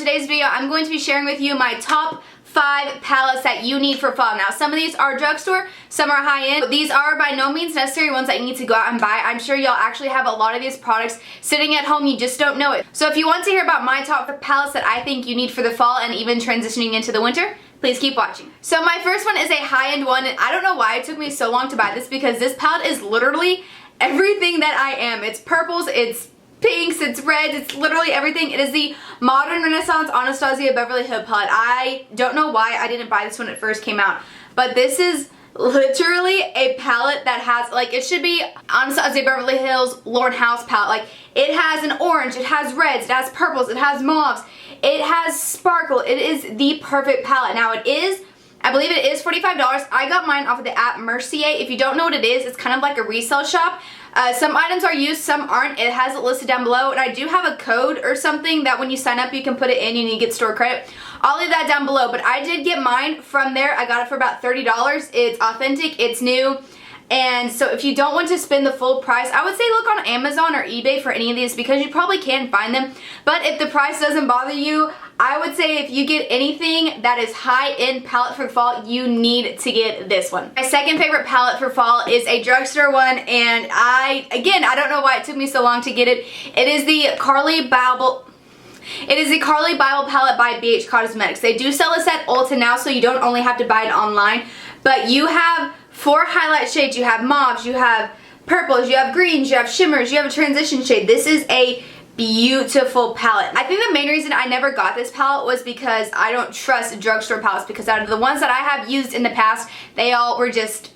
today's video, I'm going to be sharing with you my top 5 palettes that you need for fall. Now, some of these are drugstore, some are high-end, but these are by no means necessary ones that you need to go out and buy. I'm sure y'all actually have a lot of these products sitting at home, you just don't know it. So if you want to hear about my top palettes that I think you need for the fall and even transitioning into the winter, please keep watching. So my first one is a high-end one, and I don't know why it took me so long to buy this because this palette is literally everything that I am. It's purples, it's pinks, it's reds, it's literally everything. It is the Modern Renaissance Anastasia Beverly Hills palette. I don't know why I didn't buy this when it first came out, but this is literally a palette that has, like, it should be Anastasia Beverly Hills Lauren House palette. Like, it has an orange, it has reds, it has purples, it has mauves, it has sparkle. It is the perfect palette. Now it is, I believe it is $45. I got mine off of the app Mercier. If you don't know what it is, it's kind of like a resale shop. Some items are used, some aren't. It has it listed down below, and I do have a code or something that when you sign up you can put it in and you get store credit. I'll leave that down below, but I did get mine from there. I got it for about $30. It's authentic, it's new, and so if you don't want to spend the full price, I would say look on Amazon or eBay for any of these because you probably can find them. But if the price doesn't bother you, I would say if you get anything that is high-end palette for fall, you need to get this one. My second favorite palette for fall is a drugstore one, and I don't know why it took me so long to get it. It is the Carly Bible palette by BH Cosmetics. They do sell this at Ulta now, so you don't only have to buy it online, but you have 4 highlight shades. You have mauves, you have purples, you have greens, you have shimmers, you have a transition shade. This is a beautiful palette. I think the main reason I never got this palette was because I don't trust drugstore palettes, because out of the ones that I have used in the past, they all were just,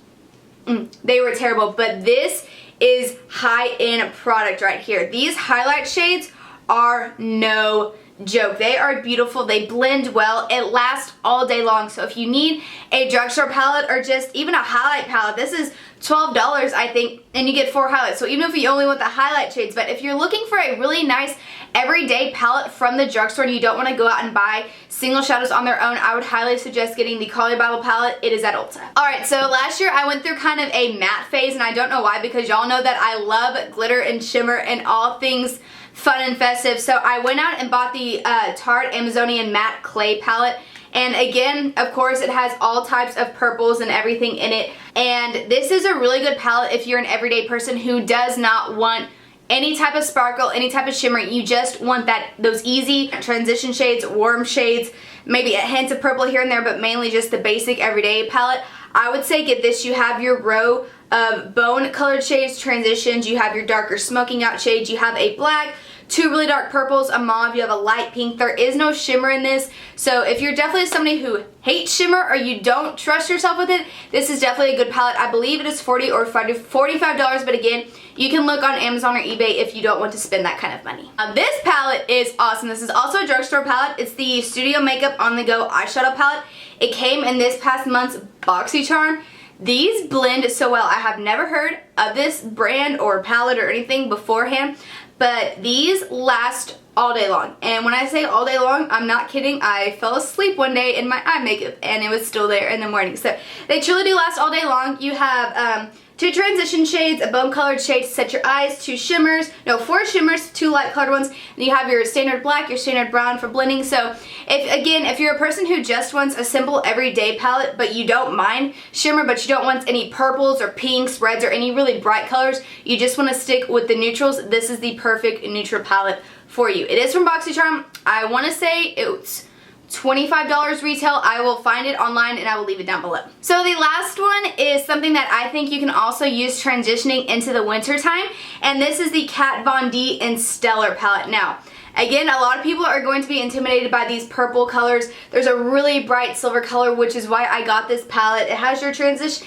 they were terrible. But this is high-end product right here. These highlight shades are no joke. They are beautiful, they blend well, it lasts all day long. So if you need a drugstore palette or just even a highlight palette, this is $12 I think, and you get 4 highlights. So even if you only want the highlight shades, but if you're looking for a really nice everyday palette from the drugstore and you don't want to go out and buy single shadows on their own, I would highly suggest getting the Carly Bible palette. It is at Ulta. Alright, so last year I went through kind of a matte phase, and I don't know why, because y'all know that I love glitter and shimmer and all things fun and festive. So I went out and bought the Tarte Amazonian Matte Clay palette. And again, of course, it has all types of purples and everything in it. And this is a really good palette if you're an everyday person who does not want any type of sparkle, any type of shimmer. You just want those easy transition shades, warm shades, maybe a hint of purple here and there, but mainly just the basic everyday palette. I would say get this. You have your row of bone colored shades, transitions, you have your darker smoking out shades, you have a black, 2 really dark purples, a mauve, you have a light pink. There is no shimmer in this, so if you're definitely somebody who hates shimmer or you don't trust yourself with it, this is definitely a good palette. I believe it is $40 or $45, but again, you can look on Amazon or eBay if you don't want to spend that kind of money. This palette is awesome. This is also a drugstore palette. It's the Studio Makeup On The Go eyeshadow palette. It came in this past month's BoxyCharm. These blend so well. I have never heard of this brand or palette or anything beforehand, but these last all day long. And when I say all day long, I'm not kidding. I fell asleep one day in my eye makeup and it was still there in the morning. So they truly do last all day long. You have 2 transition shades, a bone colored shade to set your eyes, 4 shimmers, 2 light colored ones, and you have your standard black, your standard brown for blending. So if you're a person who just wants a simple everyday palette, but you don't mind shimmer, but you don't want any purples or pinks, reds, or any really bright colors, you just want to stick with the neutrals, this is the perfect neutral palette for you. It is from BoxyCharm. I want to say it's $25 retail. I will find it online and I will leave it down below. So the last one is something that I think you can also use transitioning into the winter time, and this is the Kat Von D in Stellar palette. Now, again, a lot of people are going to be intimidated by these purple colors. There's a really bright silver color, which is why I got this palette. It has your transition,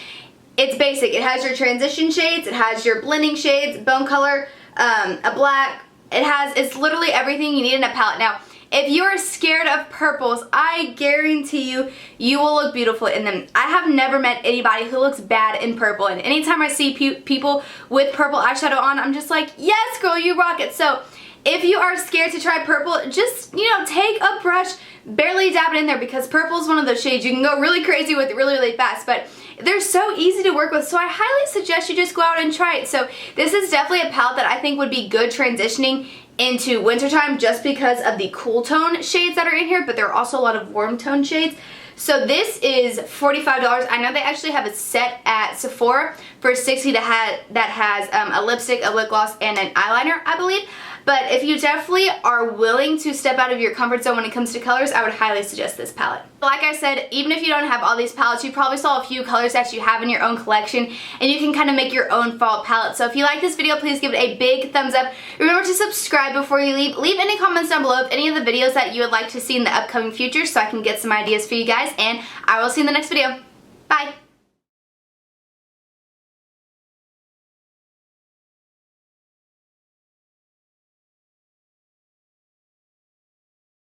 it's basic. It has your transition shades, it has your blending shades, bone color, a black. It's literally everything you need in a palette. Now, if you are scared of purples, I guarantee you will look beautiful in them. I have never met anybody who looks bad in purple, and anytime I see people with purple eyeshadow on, I'm just like, yes girl, you rock it. So if you are scared to try purple, just, take a brush, barely dab it in there, because purple is one of those shades you can go really crazy with really, really fast. But they're so easy to work with, so I highly suggest you just go out and try it. So this is definitely a palette that I think would be good transitioning into wintertime just because of the cool tone shades that are in here, but there are also a lot of warm tone shades. So this is $45. I know they actually have a set at Sephora for $60 that has a lipstick, a lip gloss, and an eyeliner, I believe. But if you definitely are willing to step out of your comfort zone when it comes to colors, I would highly suggest this palette. Like I said, even if you don't have all these palettes, you probably saw a few colors that you have in your own collection, and you can kind of make your own fall palette. So if you like this video, please give it a big thumbs up. Remember to subscribe before you leave. Leave any comments down below of any of the videos that you would like to see in the upcoming future so I can get some ideas for you guys, and I will see you in the next video. Bye!